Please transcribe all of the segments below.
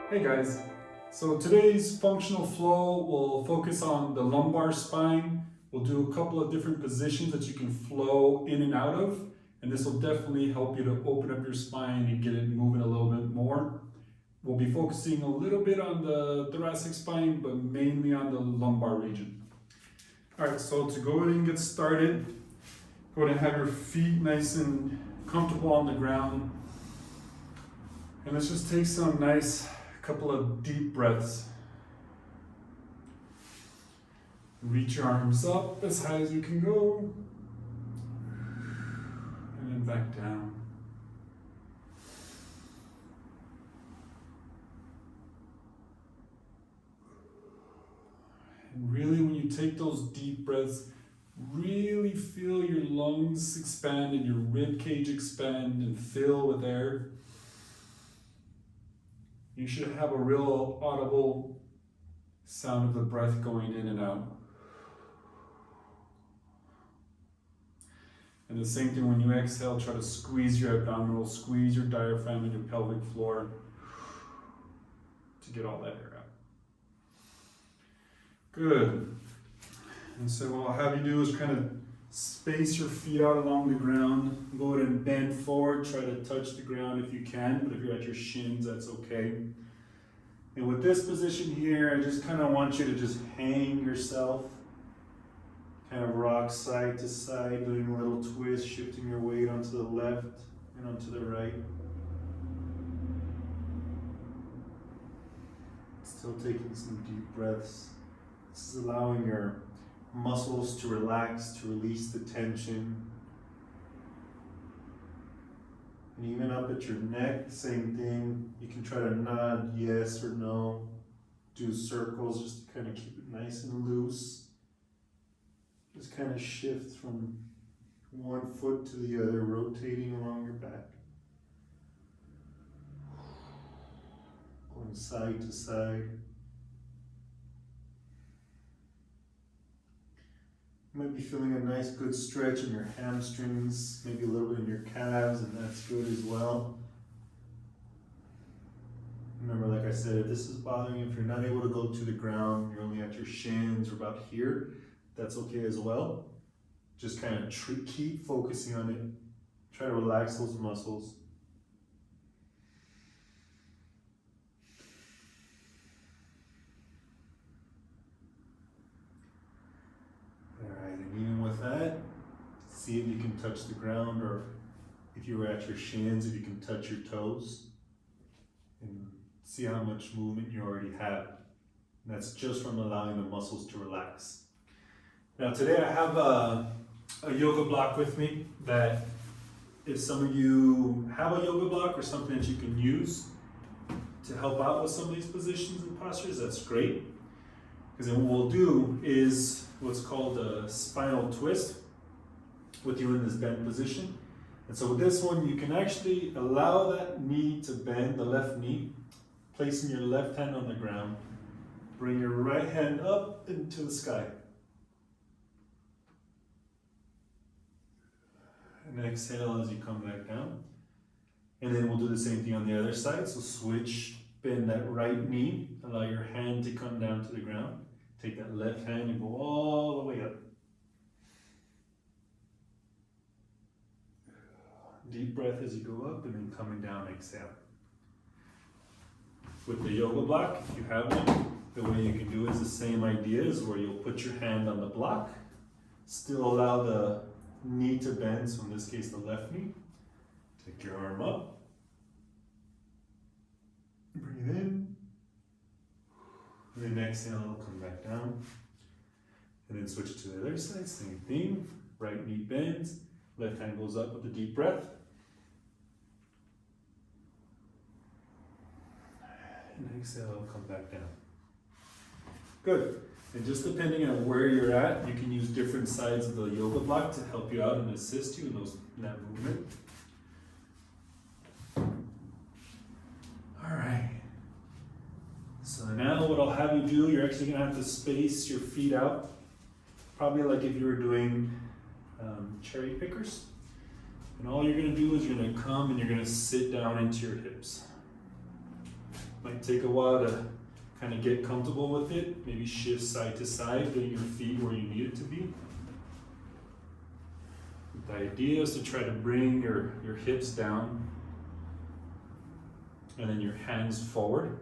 Hey guys, so today's functional flow will focus on the lumbar spine. We'll do a couple of different positions that you can flow in and out of, and this will definitely help you to open up your spine and get it moving a little bit more. We'll be focusing a little bit on the thoracic spine, but mainly on the lumbar region. All right, so to go ahead and get started, go ahead and have your feet nice and comfortable on the ground. And let's just take some nice couple of deep breaths. Reach your arms up as high as you can go, and then back down. And really, when you take those deep breaths, really feel your lungs expand and your rib cage expand and fill with air. You should have a real audible sound of the breath going in and out. And the same thing when you exhale, try to squeeze your abdominals, squeeze your diaphragm and your pelvic floor to get all that air out. Good. And so what I'll have you do is kind of space your feet out along the ground. Go ahead and bend forward, try to touch the ground if you can, but if you're at your shins, that's okay. And with this position here, I just kind of want you to just hang yourself, kind of rock side to side, doing a little twist, shifting your weight onto the left and onto the right. Still taking some deep breaths. This is allowing your muscles to relax, to release the tension. And even up at your neck, same thing. You can try to nod yes or no. Do circles just to kind of keep it nice and loose. Just kind of shift from one foot to the other, rotating along your back. Going side to side. You might be feeling a nice good stretch in your hamstrings, maybe a little bit in your calves, and that's good as well. Remember, like I said, if this is bothering you, if you're not able to go to the ground, you're only at your shins or about here, that's okay as well. Just kind of keep focusing on it. Try to relax those muscles. Even with that, see if you can touch the ground, or if you were at your shins, if you can touch your toes, and see how much movement you already have. And that's just from allowing the muscles to relax. Now today I have a yoga block with me that if some of you have a yoga block or something that you can use to help out with some of these positions and postures, that's great. Because then what we'll do is what's called a spinal twist with you in this bent position. And so with this one, you can actually allow that knee to bend, the left knee, placing your left hand on the ground. Bring your right hand up into the sky. And exhale as you come back down. And then we'll do the same thing on the other side. So switch, bend that right knee, allow your hand to come down to the ground. Take that left hand and go all the way up. Deep breath as you go up and then coming down, exhale. With the yoga block, if you have one, the way you can do it is the same idea, is where you'll put your hand on the block, still allow the knee to bend, so in this case the left knee. Take your arm up, breathe in, and then exhale, come back down. And then switch to the other side, same thing. Right knee bends, left hand goes up with a deep breath. And exhale, come back down. Good. And just depending on where you're at, you can use different sides of the yoga block to help you out and assist you in that movement. All right. So now what I'll have you do, you're actually going to have to space your feet out, probably like if you were doing cherry pickers. And all you're going to do is you're going to come and you're going to sit down into your hips. Might take a while to kind of get comfortable with it. Maybe shift side to side, getting your feet where you need it to be. The idea is to try to bring your hips down and then your hands forward.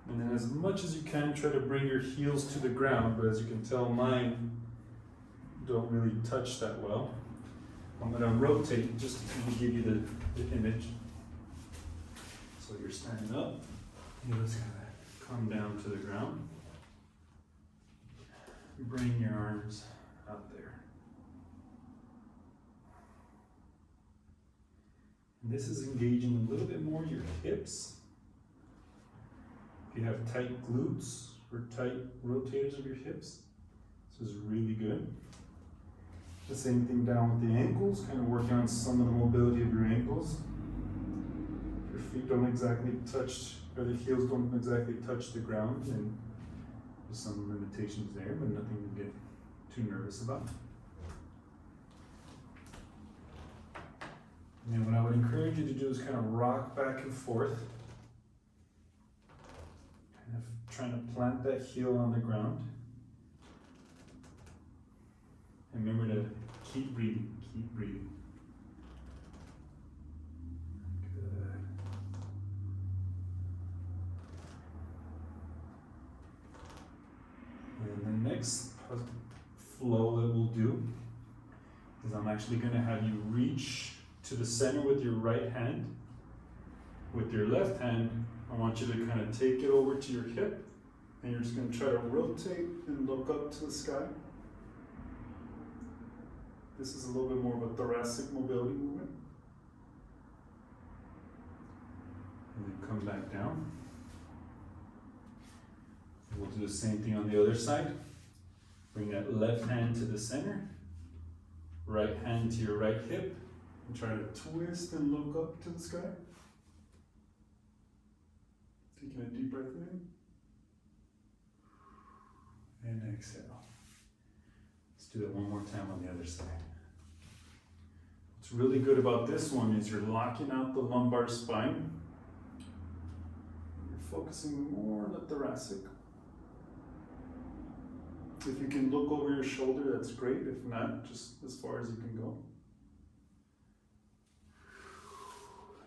And then as much as you can, try to bring your heels to the ground, but as you can tell, mine don't really touch that well. I'm going to rotate just to kind of give you the image. So you're standing up, heels kind of come down to the ground. Bring your arms out there. And this is engaging a little bit more your hips. If you have tight glutes or tight rotators of your hips, this is really good. The same thing down with the ankles, kind of working on some of the mobility of your ankles. Your feet don't exactly touch, or the heels don't exactly touch the ground, and there's some limitations there, but nothing to get too nervous about. And then what I would encourage you to do is kind of rock back and forth, kind of trying to plant that heel on the ground. And remember to keep breathing, keep breathing. Good. And the next flow that we'll do is I'm actually going to have you reach to the center with your right hand. With your left hand, I want you to kind of take it over to your hip, and you're just going to try to rotate and look up to the sky. This is a little bit more of a thoracic mobility movement. And then come back down. We'll do the same thing on the other side. Bring that left hand to the center, right hand to your right hip, and try to twist and look up to the sky. Taking a deep breath in. And exhale. Let's do that one more time on the other side. What's really good about this one is you're locking out the lumbar spine. You're focusing more on the thoracic. If you can look over your shoulder, that's great. If not, just as far as you can go.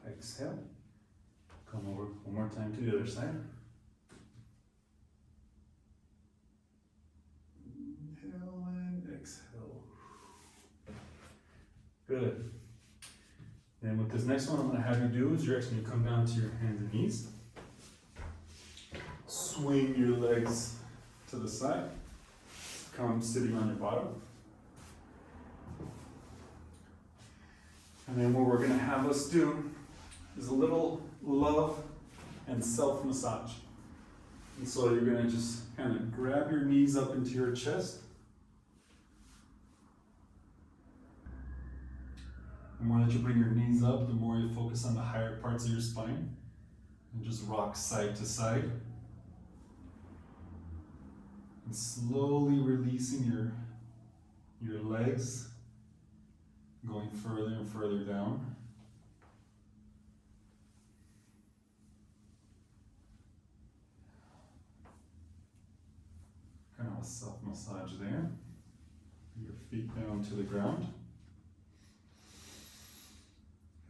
Exhale. Come over one more time to the other side. Inhale and exhale. Good. And with this next one, I'm going to have you do is you're actually going to come down to your hands and knees. Swing your legs to the side. Come sitting on your bottom. And then what we're going to have us do is a little love and self-massage. And so you're going to just kind of grab your knees up into your chest. The more that you bring your knees up, the more you focus on the higher parts of your spine. And just rock side to side. And slowly releasing your legs, going further and further down. Kind of a self-massage there. Bring your feet down to the ground.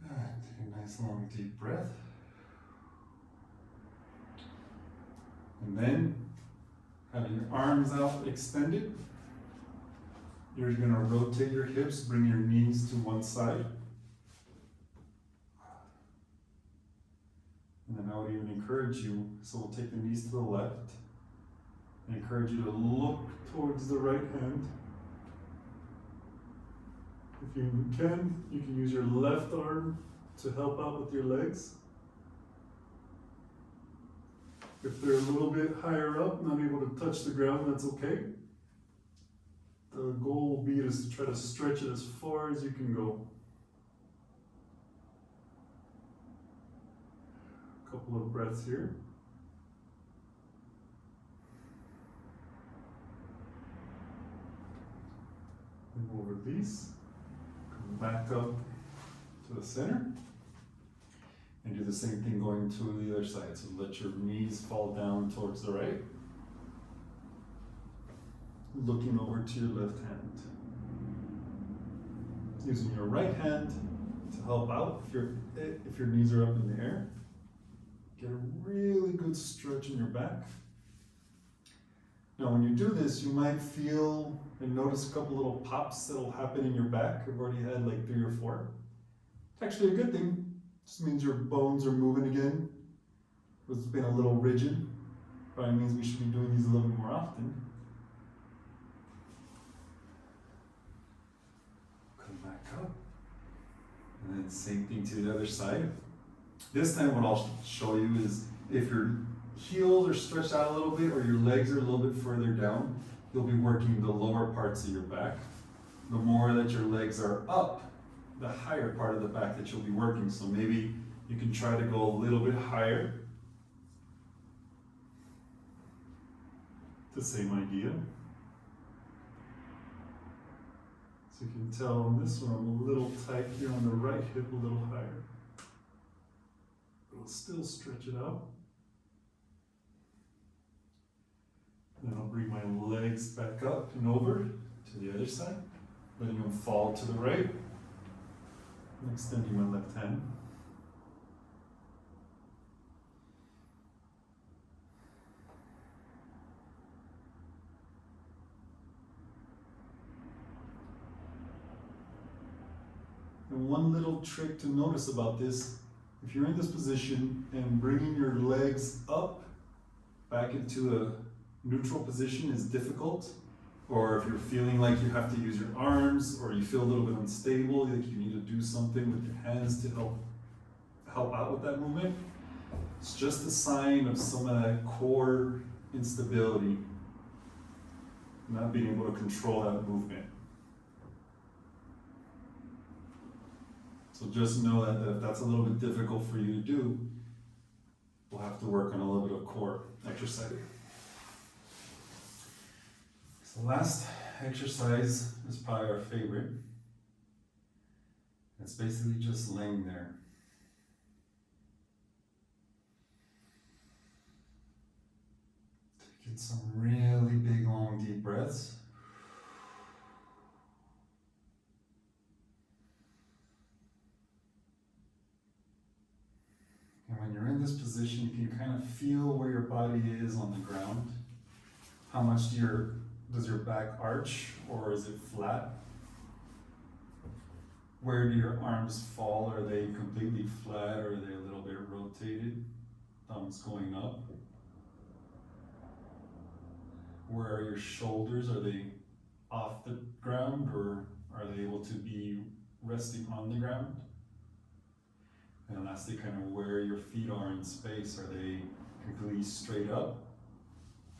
Take a nice long deep breath. And then, having your arms out extended, you're going to rotate your hips, bring your knees to one side. And then I would even encourage you, so we'll take the knees to the left, and encourage you to look towards the right hand. If you can use your left arm to help out with your legs. If they're a little bit higher up, not able to touch the ground, that's okay. The goal will be to try to stretch it as far as you can go. A couple of breaths here. And we'll release. Come back up to the center. And do the same thing going to the other side. So let your knees fall down towards the right. Looking over to your left hand. Using your right hand to help out if your knees are up in the air. Get a really good stretch in your back. Now when you do this, you might feel and notice a couple little pops that'll happen in your back. I've already had like 3 or 4. It's actually a good thing. Just means your bones are moving again. It's been a little rigid. Probably means we should be doing these a little bit more often. Come back up. And then same thing to the other side. This time what I'll show you is if your heels are stretched out a little bit or your legs are a little bit further down, you'll be working the lower parts of your back. The more that your legs are up, the higher part of the back that you'll be working. So maybe you can try to go a little bit higher. The same idea. So you can tell on this one I'm a little tight here on the right hip, a little higher. But I'll still stretch it out. Then I'll bring my legs back up and over to the other side, letting them fall to the right. And extending my left hand. And one little trick to notice about this, if you're in this position and bringing your legs up back into a neutral position is difficult, or if you're feeling like you have to use your arms, or you feel a little bit unstable, like you need to do something with your hands to help out with that movement, it's just a sign of some of that core instability, not being able to control that movement. So just know that if that's a little bit difficult for you to do, we'll have to work on a little bit of core exercise. So the last exercise is probably our favorite. It's basically just laying there. Taking some really big, long, deep breaths. And when you're in this position, you can kind of feel where your body is on the ground. How much does your back arch, or is it flat? Where do your arms fall? Are they completely flat, or are they a little bit rotated? Thumbs going up. Where are your shoulders? Are they off the ground, or are they able to be resting on the ground? And lastly, kind of where your feet are in space. Are they completely straight up?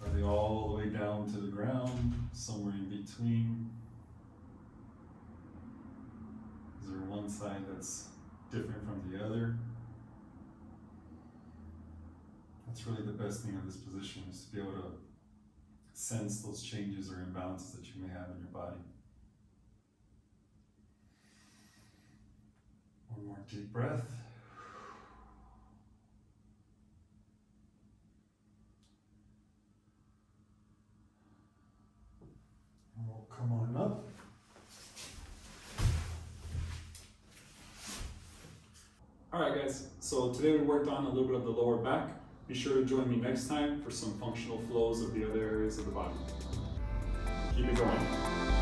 Are they all the way down to the ground, somewhere in between? Is there one side that's different from the other? That's really the best thing of this position, is to be able to sense those changes or imbalances that you may have in your body. One more deep breath. And we'll come on up. Alright guys, so today we worked on a little bit of the lower back. Be sure to join me next time for some functional flows of the other areas of the body. Keep it going.